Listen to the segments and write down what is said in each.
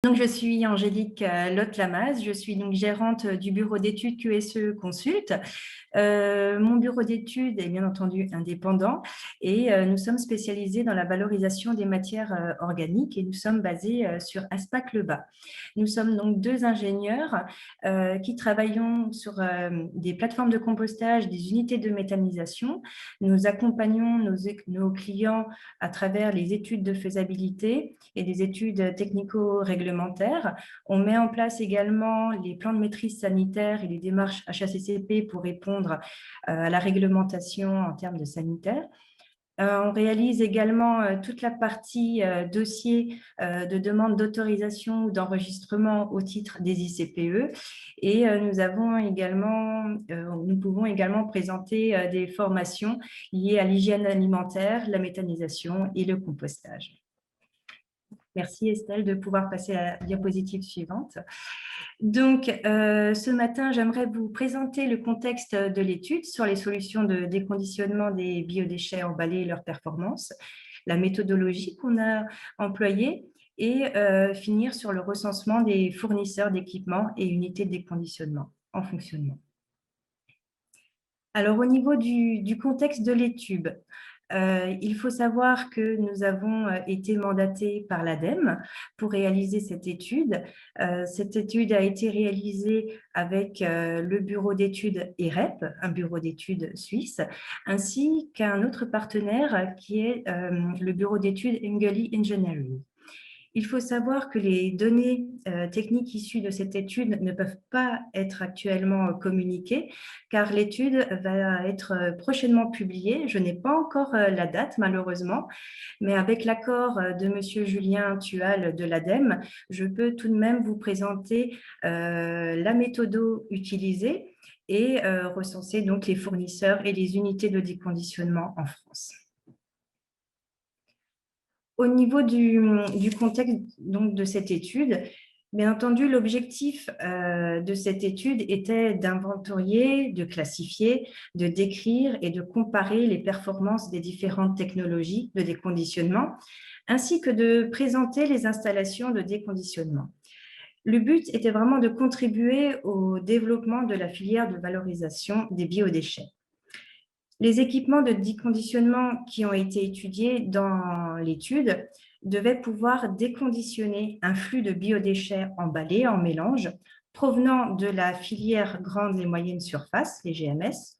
Donc, je suis Angélique Lotte-Lamaze, je suis donc gérante du bureau d'études QSE Consult. Mon bureau d'études est bien entendu indépendant et nous sommes spécialisés dans la valorisation des matières organiques et nous sommes basés sur Aspac-le-Bas. Nous sommes donc deux ingénieurs qui travaillons sur des plateformes de compostage, des unités de méthanisation. Nous accompagnons nos clients à travers les études de faisabilité et des études technico-réglementaires. On met en place également les plans de maîtrise sanitaire et les démarches HACCP pour répondre à la réglementation en termes de sanitaire. On réalise également toute la partie dossier de demande d'autorisation ou d'enregistrement au titre des ICPE et nous pouvons également présenter des formations liées à l'hygiène alimentaire, la méthanisation et le compostage. Merci Estelle de pouvoir passer à la diapositive suivante. Donc, ce matin, j'aimerais vous présenter le contexte de l'étude sur les solutions de déconditionnement des biodéchets emballés et leurs performances, la méthodologie qu'on a employée et finir sur le recensement des fournisseurs d'équipements et unités de déconditionnement en fonctionnement. Alors, au niveau du contexte de l'étude, il faut savoir que nous avons été mandatés par l'ADEME pour réaliser cette étude. Cette étude a été réalisée avec le bureau d'études EREP, un bureau d'études suisse, ainsi qu'un autre partenaire qui est le bureau d'études Engeli Engineering. Il faut savoir que les données techniques issues de cette étude ne peuvent pas être actuellement communiquées car l'étude va être prochainement publiée. Je n'ai pas encore la date malheureusement, mais avec l'accord de Monsieur Julien Thual de l'ADEME, je peux tout de même vous présenter la méthode utilisée et recenser donc les fournisseurs et les unités de déconditionnement en France. Au niveau du contexte donc, de cette étude, bien entendu, l'objectif de cette étude était d'inventorier, de classifier, de décrire et de comparer les performances des différentes technologies de déconditionnement, ainsi que de présenter les installations de déconditionnement. Le but était vraiment de contribuer au développement de la filière de valorisation des biodéchets. Les équipements de déconditionnement qui ont été étudiés dans l'étude devaient pouvoir déconditionner un flux de biodéchets emballés en mélange provenant de la filière grande et moyenne surface, les GMS,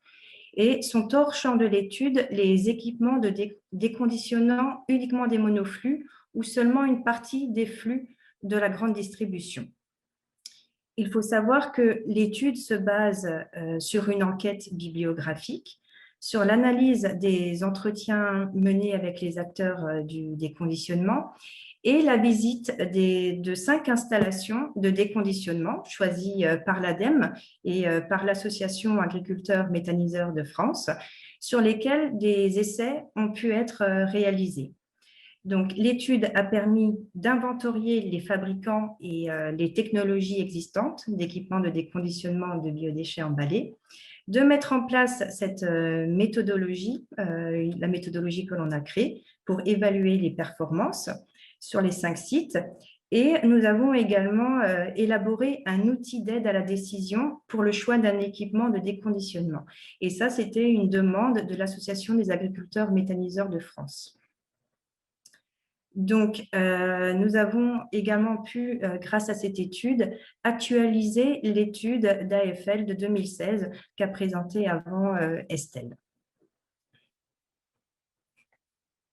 et sont hors champ de l'étude les équipements de déconditionnant uniquement des monoflux ou seulement une partie des flux de la grande distribution. Il faut savoir que l'étude se base sur une enquête bibliographique, sur l'analyse des entretiens menés avec les acteurs du déconditionnement et la visite de 5 installations de déconditionnement choisies par l'ADEME et par l'Association agriculteurs méthaniseurs de France, sur lesquelles des essais ont pu être réalisés. Donc, l'étude a permis d'inventorier les fabricants et les technologies existantes d'équipements de déconditionnement de biodéchets emballés, de mettre en place cette méthodologie, la méthodologie que l'on a créée pour évaluer les performances sur les 5 sites. Et nous avons également élaboré un outil d'aide à la décision pour le choix d'un équipement de déconditionnement. Et ça, c'était une demande de l'Association des agriculteurs méthaniseurs de France. Donc, nous avons également pu, grâce à cette étude, actualiser l'étude d'AFL de 2016 qu'a présentée avant Estelle.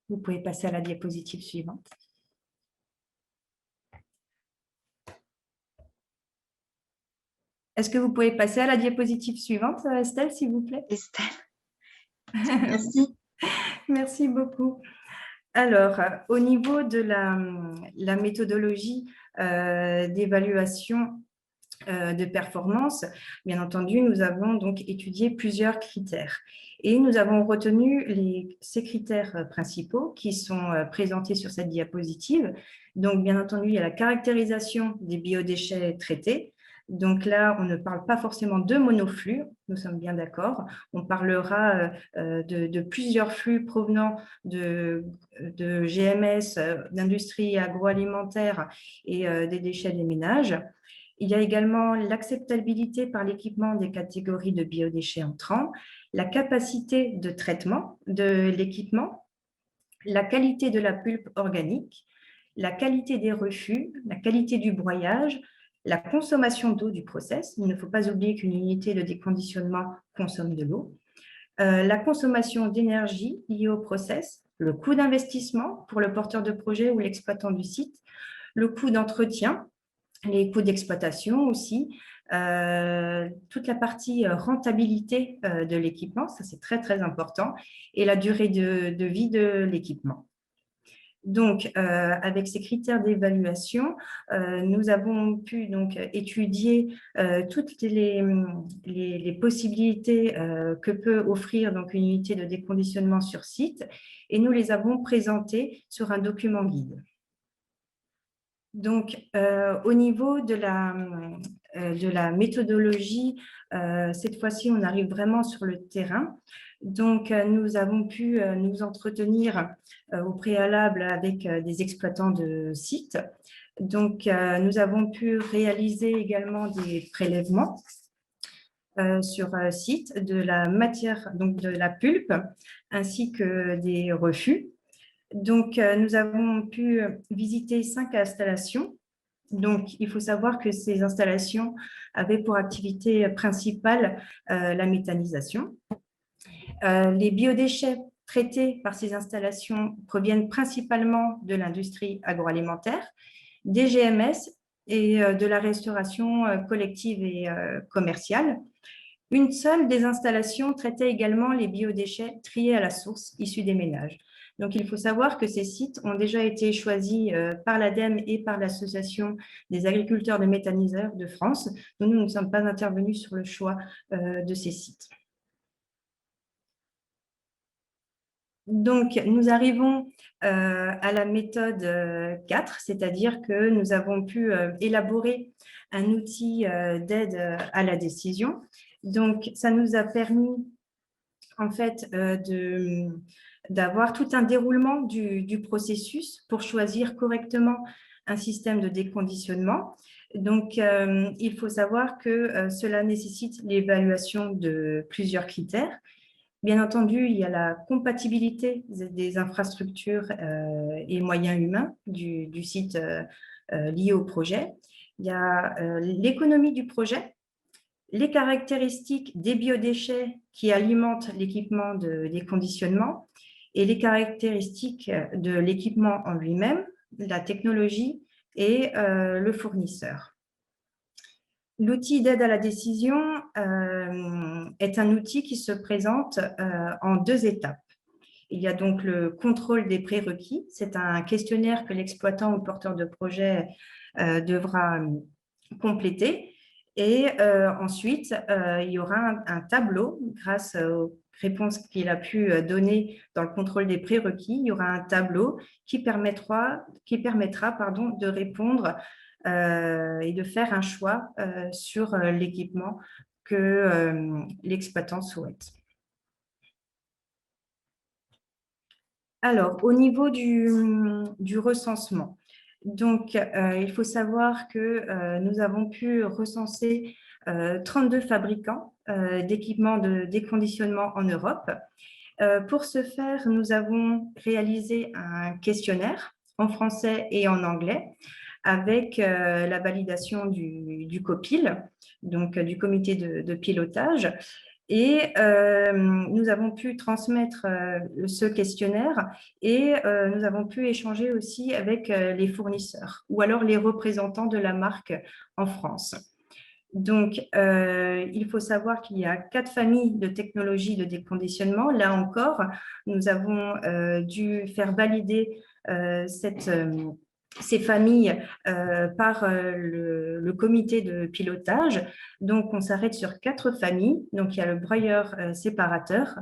Vous pouvez passer à la diapositive suivante. Est-ce que vous pouvez passer à la diapositive suivante, Estelle, s'il vous plaît? Estelle. Merci. Merci beaucoup. Alors, au niveau de la méthodologie d'évaluation de performance, bien entendu, nous avons donc étudié plusieurs critères et nous avons retenu ces critères principaux qui sont présentés sur cette diapositive. Donc, bien entendu, il y a la caractérisation des biodéchets traités, Donc là, on ne parle pas forcément de monoflux, nous sommes bien d'accord. On parlera de plusieurs flux provenant de GMS, d'industrie agroalimentaire et des déchets des ménages. Il y a également l'acceptabilité par l'équipement des catégories de biodéchets entrants, la capacité de traitement de l'équipement, la qualité de la pulpe organique, la qualité des refus, la qualité du broyage, la consommation d'eau du process. Il ne faut pas oublier qu'une unité de déconditionnement consomme de l'eau. La consommation d'énergie liée au process, le coût d'investissement pour le porteur de projet ou l'exploitant du site, le coût d'entretien, les coûts d'exploitation aussi, toute la partie rentabilité de l'équipement, ça c'est très très important, et la durée de vie de l'équipement. Donc, avec ces critères d'évaluation, nous avons pu donc étudier toutes les possibilités que peut offrir donc une unité de déconditionnement sur site, et nous les avons présentées sur un document guide. Donc, au niveau de la méthodologie, cette fois-ci, on arrive vraiment sur le terrain. Donc, nous avons pu nous entretenir au préalable avec des exploitants de sites. Donc, nous avons pu réaliser également des prélèvements sur site de la matière, donc de la pulpe, ainsi que des refus. Donc, nous avons pu visiter 5 installations. Donc, il faut savoir que ces installations avaient pour activité principale la méthanisation. Les biodéchets traités par ces installations proviennent principalement de l'industrie agroalimentaire, des GMS et de la restauration collective et commerciale. Une seule des installations traitait également les biodéchets triés à la source issus des ménages. Donc, il faut savoir que ces sites ont déjà été choisis par l'ADEME et par l'Association des agriculteurs de méthaniseurs de France. Nous ne sommes pas intervenus sur le choix de ces sites. Donc, nous arrivons à la méthode 4, c'est-à-dire que nous avons pu élaborer un outil d'aide à la décision. Donc, ça nous a permis, en fait, d'avoir tout un déroulement du processus pour choisir correctement un système de déconditionnement. Donc, il faut savoir que cela nécessite l'évaluation de plusieurs critères. Bien entendu, il y a la compatibilité des infrastructures et moyens humains du site lié au projet. Il y a l'économie du projet, les caractéristiques des biodéchets qui alimentent l'équipement de déconditionnement et les caractéristiques de l'équipement en lui-même, la technologie et le fournisseur. L'outil d'aide à la décision est un outil qui se présente en 2 étapes. Il y a donc le contrôle des prérequis. C'est un questionnaire que l'exploitant ou porteur de projet devra compléter. Et ensuite, il y aura un tableau, grâce aux réponses qu'il a pu donner dans le contrôle des prérequis, il y aura un tableau qui permettra de répondre et de faire un choix sur l'équipement que l'exploitant souhaite. Alors, au niveau du recensement, donc, il faut savoir que nous avons pu recenser 32 fabricants d'équipements de déconditionnement en Europe. Pour ce faire, nous avons réalisé un questionnaire en français et en anglais avec la validation du COPIL, donc du comité de pilotage. Et nous avons pu transmettre ce questionnaire et nous avons pu échanger aussi avec les fournisseurs ou alors les représentants de la marque en France. Donc, il faut savoir qu'il y a 4 familles de technologies de déconditionnement. Là encore, nous avons dû faire valider ces familles par le comité de pilotage. Donc, on s'arrête sur 4 familles. Donc, il y a le broyeur séparateur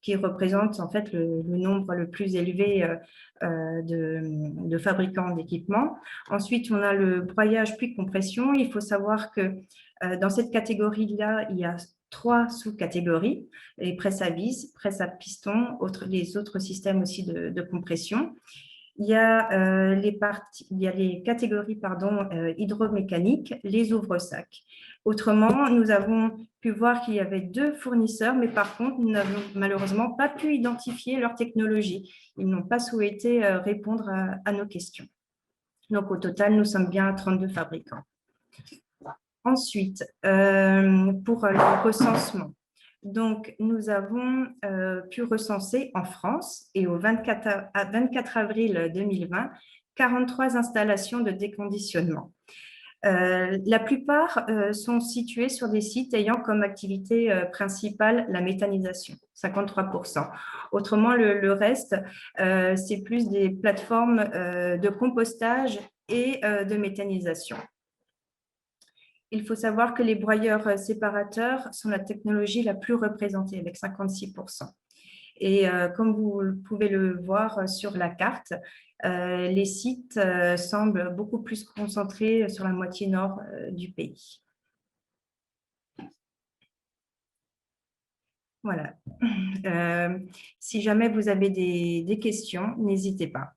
qui représente en fait le nombre le plus élevé de fabricants d'équipements. Ensuite, on a le broyage puis compression. Il faut savoir que dans cette catégorie-là, il y a 3 sous-catégories, les presses à vis, presses à piston, les autres systèmes aussi de compression. Il y a, les catégories hydromécaniques, les ouvre-sacs. Autrement, nous avons pu voir qu'il y avait 2 fournisseurs, mais par contre, nous n'avons malheureusement pas pu identifier leur technologie. Ils n'ont pas souhaité répondre à nos questions. Donc, au total, nous sommes bien à 32 fabricants. Ensuite, pour le recensement. Donc, nous avons pu recenser en France et au 24 avril 2020, 43 installations de déconditionnement. La plupart sont situées sur des sites ayant comme activité principale la méthanisation, 53%. Autrement, le reste, c'est plus des plateformes de compostage et de méthanisation. Il faut savoir que les broyeurs séparateurs sont la technologie la plus représentée avec 56%. Et comme vous pouvez le voir sur la carte, les sites semblent beaucoup plus concentrés sur la moitié nord du pays. Voilà. Si jamais vous avez des questions, n'hésitez pas.